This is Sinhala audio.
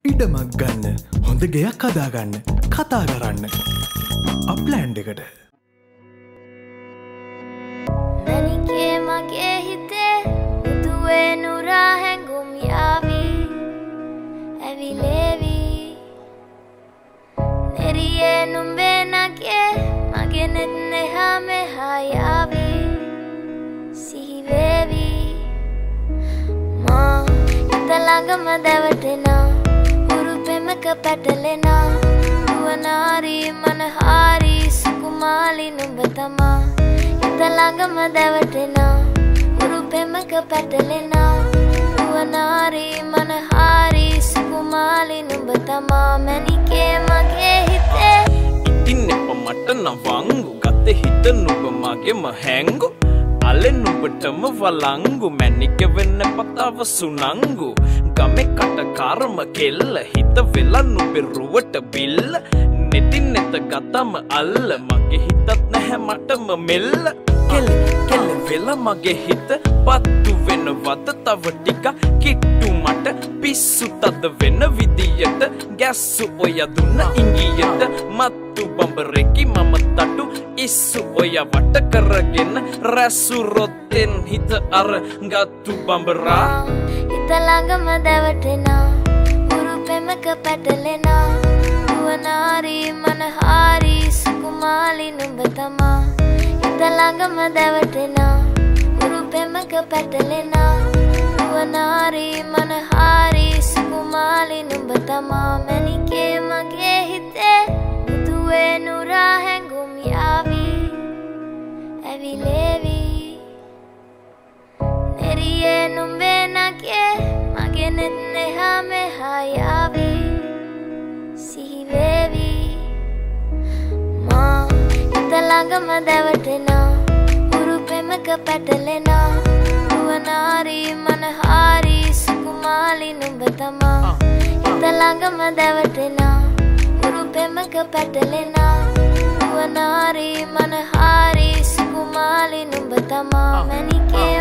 ඉඩමක් ගන්න හොඳ ගෙයක් හදාගන්න කතා කරන්න අප්ලෑන්ඩ් එකට මැනිකේ මගේ හිතේ මුදුවේ නුරා හැඟුම් යාවී ඇවිලේවි නෙරියේ නුඹේ නගේ මගේ නෙත් නෙහා මෙහා යාවී සිහිවේවි මා හිත ළඟම දැවටෙනා පෙමක පැටලෙනා නුවනාරි මනහාරි සුකුමාලි නුඹ තමා හිත ළඟම දැවටෙනා උරු පෙමක පැටලෙනා නුවනාරි මනහාරි සුකුමාලි නුඹ තමා මැනිකේ මගේ හිතේ ඉතින් එප මට නවංගු ගත හිත නුඹ මගේම හැංගු අලෙන් නුඹටම වලංගු මැනික වෙන්න පතාව සුනංගු ගමේ කට කර්ම කෙල්ල හිත වෙලා නුඹේ රුවට බිල්ල නෙතින් නෙත ගතම අල්ල මගේ හිතත් නැහැ මටම මෙල්ල කෙල වෙලා මගේ හිත පත්තු වෙනවද තව ටික කිට්ටු මට පිස්සු තද වෙන විදියට ගැස්සු ඔය දුන්න ඉංගියට මත්තු බඹරෙකි මම තටු ඉස්සු ඔය වට කරගෙන රැසු රොත්තෙන් හිත අර ගත්තු බඹරා හිත ළඟම දැවටෙනා උරු පෙමක පැටලෙනා නුවනාරි මනහාරි සුකුමාලි නුඹ තමා හිත ළඟම දැවටෙනා උරු පෙමක පැටලෙනා නුවනාරි මනහාරි සුකුමාලි නුඹ තමා මැනිකේ මගේ හිතේ මුදුවේ නුරා හැඟුම් යාවී ඇවිලේවි නෙරියේ නුඹේ නගේ මගේ නෙත් නෙහා මෙහා යාවී සිහිවේවි මා හිත ළඟම දැවටෙනා උරු පෙමක පැටලෙනා නුවනාරි මනහාරි සුකුමාලි නුඹ තමා හිත ළඟම දැවටෙනා උරු පෙමක පැටලෙනා නුවනාරි මනහාරි සුකුමාලි නුඹ තමා මැනිකේ